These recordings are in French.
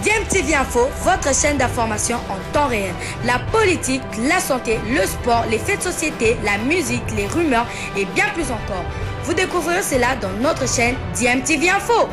DMTV Info, votre chaîne d'information en temps réel. La politique, la santé, le sport, les faits de société, la musique, les rumeurs et bien plus encore. Vous découvrirez cela dans notre chaîne DMTV Info.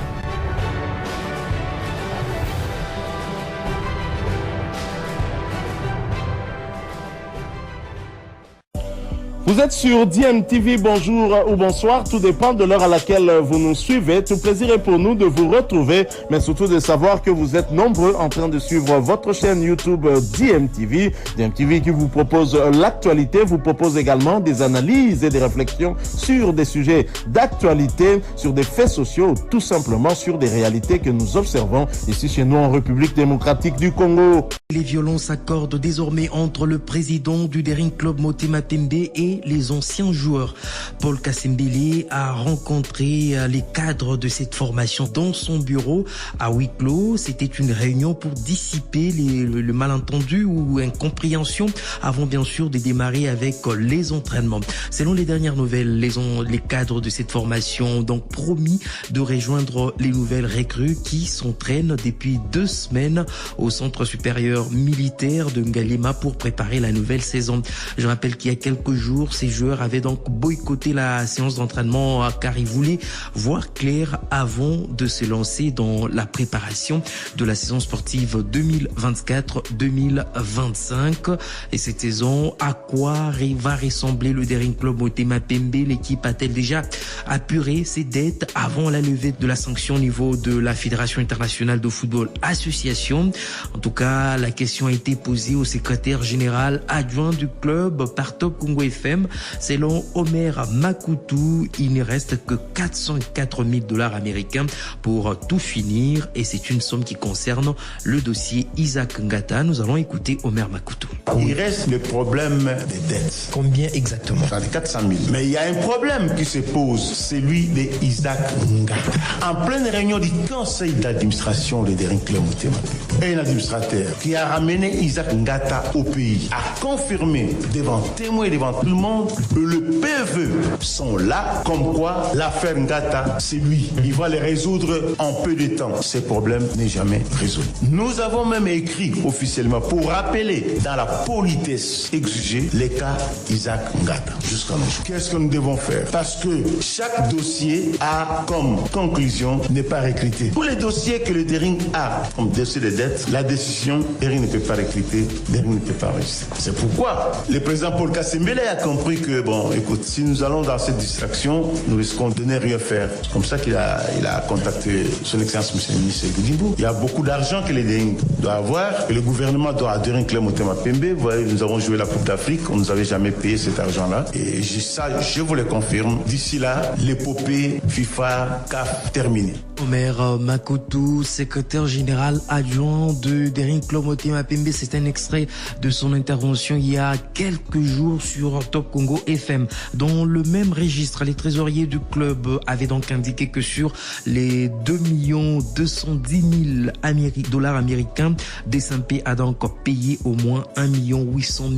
Vous êtes sur DMTV, bonjour ou bonsoir, tout dépend de l'heure à laquelle vous nous suivez. Tout plaisir est pour nous de vous retrouver, mais surtout de savoir que vous êtes nombreux en train de suivre votre chaîne YouTube DMTV. DMTV qui vous propose l'actualité, vous propose également des analyses et des réflexions sur des sujets d'actualité, sur des faits sociaux, tout simplement sur des réalités que nous observons ici chez nous en République démocratique du Congo. Les violences s'accordent désormais entre le président du Daring Club Motema Pembe et les anciens joueurs. Paul Kasembele a rencontré les cadres de cette formation dans son bureau à huis clos. C'était une réunion pour dissiper le malentendu ou incompréhension avant bien sûr de démarrer avec les entraînements. Selon les dernières nouvelles, les cadres de cette formation ont donc promis de rejoindre les nouvelles recrues qui s'entraînent depuis 2 semaines au centre supérieur militaire de Ngalema pour préparer la nouvelle saison. Je rappelle qu'il y a quelques jours, ces joueurs avaient donc boycotté la séance d'entraînement car ils voulaient voir clair avant de se lancer dans la préparation de la saison sportive 2024-2025. Et cette saison, à quoi va ressembler le Daring Club Motema Pembe? L'équipe a-t-elle déjà apuré ses dettes avant la levée de la sanction au niveau de la Fédération internationale de football association? En tout cas, la question a été posée au secrétaire général adjoint du club par Top Congo FM. Selon Omer Makutu, il ne reste que $404 000 américains pour tout finir et c'est une somme qui concerne le dossier Isaac Ngata. Nous allons écouter Omer Makutu. Il reste le problème des dettes. Combien exactement? 400 000. Mais il y a un problème qui se pose, celui de Isaac Ngata. En pleine réunion du conseil d'administration de Daring Club Motema Pembe, un administrateur qui a ramené Isaac Ngata au pays a confirmé devant témoins et devant tout le monde que le PV sont là, comme quoi l'affaire Ngata, c'est lui. Il va les résoudre en peu de temps. Ce problème n'est jamais résolu. Nous avons même écrit officiellement pour rappeler dans la politesse exigée les cas Isaac Ngata jusqu'à nos jours. Qu'est-ce que nous devons faire? Parce que chaque dossier a comme conclusion ne pas recruter. Pour les dossiers que le Daring a comme dossier de dette, la décision, Daring ne peut pas recruter, Daring ne peut pas enregistrer. C'est pourquoi le président Paul Kasembele a compris que, bon, écoute, si nous allons dans cette distraction, nous risquons de ne rien faire. C'est comme ça qu'il a contacté son excellence M. le ministre Goudimbo. Il y a beaucoup d'argent que les Daring doivent avoir, que le gouvernement doit à Daring Club Motema Pembe. Vous voyez, nous avons joué la Coupe d'Afrique, on ne nous avait jamais payé cet argent-là. Et ça, je vous le confirme. D'ici là, l'épopée FIFA CAF terminée. Omer Makutu, secrétaire général adjoint de Daring Club Motema Pembe, c'est un extrait de son intervention il y a quelques jours sur Top Congo FM. Dans le même registre, les trésoriers du club avaient donc indiqué que sur les 2 210 000 dollars américains, DSMP a donc payé au moins 1 800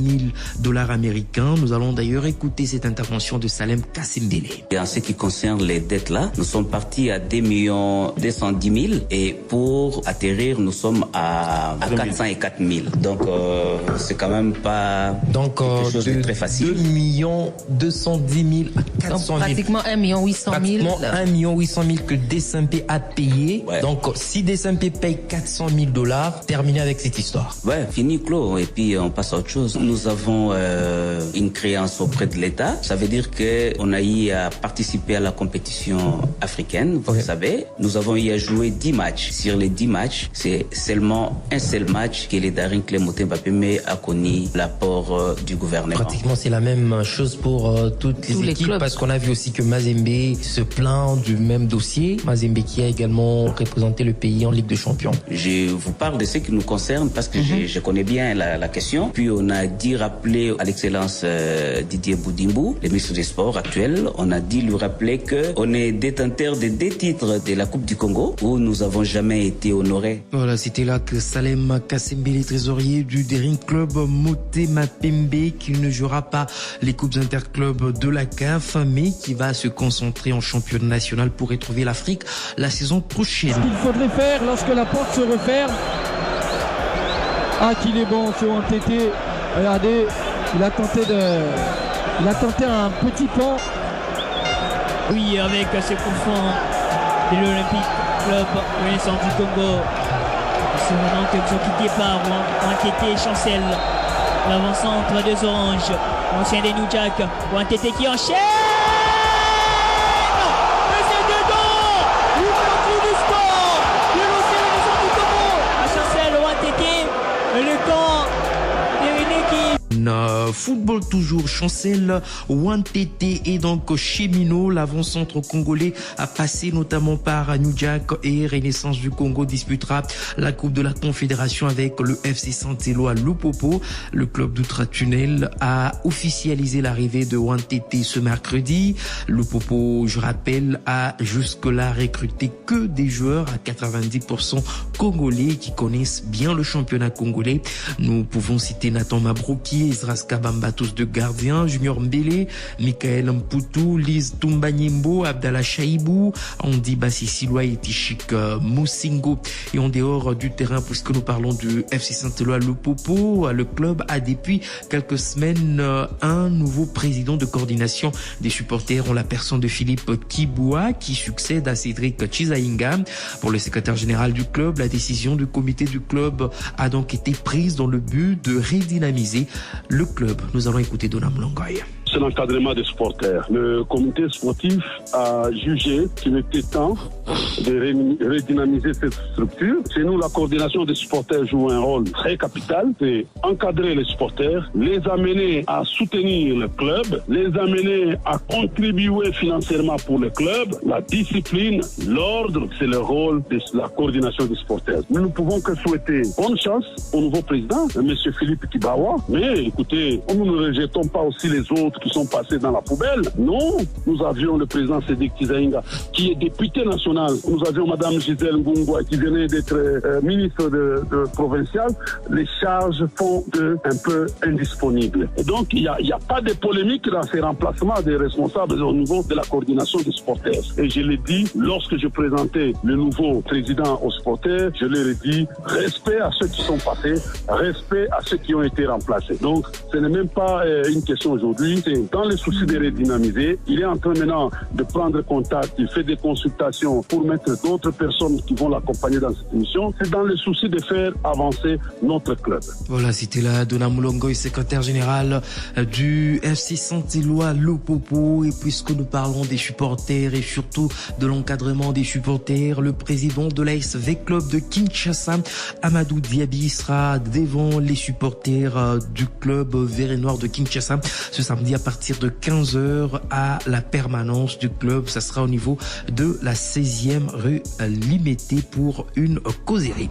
000 $ américains. Nous allons d'ailleurs écouter cette intervention de Salem Kasembele. Et en ce qui concerne les dettes là, nous sommes partis à 2 210 000 et pour atterrir, nous sommes à 404 000. Donc, c'est quand même pas quelque chose de très facile. 2 210 000 à 400 000. Pratiquement 1 800 000. Pratiquement 1 800 000 que DSMP a payé. Ouais. Donc, si DSMP paye 400 000 $, terminé avec cette histoire. Ouais, fini, clos. Et puis, on passe à autre chose. Nous avons une créance auprès de l'État. Ça veut dire qu'on a eu à participer à la compétition africaine, vous savez. Nous avons eu à jouer 10 matchs. Sur les 10 matchs, c'est seulement un seul match que les Daring Club Motema Pembe a connu l'apport du gouvernement. Pratiquement, c'est la même chose pour toutes les équipes clubs. parce qu'on a vu aussi que Mazembe se plaint du même dossier. Mazembe qui a également représenté le pays en Ligue des Champions. Je vous parle de ce qui nous concerne parce que je connais bien la question. Puis on a dit rappeler à l'excellence Didier Boudimbo, le ministre des Sports actuel, on a dit lui rappeler qu'on est détenteur de 2 titres de la Coupe du Congo où nous n'avons jamais été honorés. Voilà, c'était là que Salem Kasembele, trésorier du Daring Club Motema Pembe, qui ne jouera pas les coupes interclubs de la CAF, mais qui va se concentrer en championnat national pour retrouver l'Afrique la saison prochaine. Ce qu'il faudrait faire lorsque la porte se referme, Ah, qu'il est bon ce Wantete. Regardez, il a tenté un petit pan. Oui, avec ce coup franc de l'Olympique Club Renaissance du Congo. C'est maintenant que nous sommes quittés par Wantete Chancel. L'avant-centre des Oranges. L'ancien des New Jack. Wantete qui enchaîne. Et c'est dedans. L'ouverture du sport. De l'ancien Renaissance du Congo. Chancel, Wantete. Et le camp terminé qui... Football toujours, Chancel Wantete et donc Cheminot, l'avant-centre congolais a passé notamment par New Jack et Renaissance du Congo disputera la Coupe de la Confédération avec le FC Saint-Éloi Lupopo. Le club d'Outre-Tunnel a officialisé l'arrivée de Wantete ce mercredi. Lupopo, je rappelle, a jusque-là recruté que des joueurs à 90% congolais qui connaissent bien le championnat congolais. Nous pouvons citer Nathan Mabrouki, Ezras Kabamba, tous deux gardiens, Junior Mbele, Michael Mputu, Lise Tumbanyembo, Abdallah Chaibou, Andy Bassisiloa et Tishik Moussingo. Et en dehors du terrain, puisque nous parlons du FC Saint-Éloi Lupopo, le club a depuis quelques semaines un nouveau président de coordination des supporters en la personne de Philippe Kiboua qui succède à Cédric Chizainga. Pour le secrétaire général du club, la décision du comité du club a donc été prise dans le but de redynamiser le club. Nous allons écouter Donam Longoy. C'est l'encadrement des supporters. Le comité sportif a jugé qu'il était temps de redynamiser cette structure. Chez nous, la coordination des supporters joue un rôle très capital. C'est encadrer les supporters, les amener à soutenir le club, les amener à contribuer financièrement pour le club. La discipline, l'ordre, c'est le rôle de la coordination des supporters. Nous ne pouvons que souhaiter bonne chance au nouveau président, M. Philippe Kibawa. Mais écoutez, nous ne rejetons pas aussi les autres qui sont passés dans la poubelle. Non, nous avions le président Cédric Chizainga qui est député national. Nous avions Madame Gisèle Ngungwa qui venait d'être ministre de provincial. Les charges font un peu indisponibles. Et donc, il n'y a pas de polémique dans ces remplacements des responsables au niveau de la coordination des supporters. Et je l'ai dit, lorsque je présentais le nouveau président aux supporters, je leur ai dit, respect à ceux qui sont passés, respect à ceux qui ont été remplacés. Donc, ce n'est même pas une question aujourd'hui. Dans les soucis de redynamiser, il est en train maintenant de prendre contact, il fait des consultations pour mettre d'autres personnes qui vont l'accompagner dans cette mission. C'est dans le souci de faire avancer notre club. Voilà, c'était là Donam Longoy, secrétaire général du FC Saint-Éloi Lupopo. Et puisque nous parlons des supporters et surtout de l'encadrement des supporters, le président de l'ASV Club de Kinshasa, Amadou Diaby, sera devant les supporters du club vert et noir de Kinshasa ce samedi à partir de 15h à la permanence du club. Ça sera au niveau de la 16e rue Limété pour une causerie.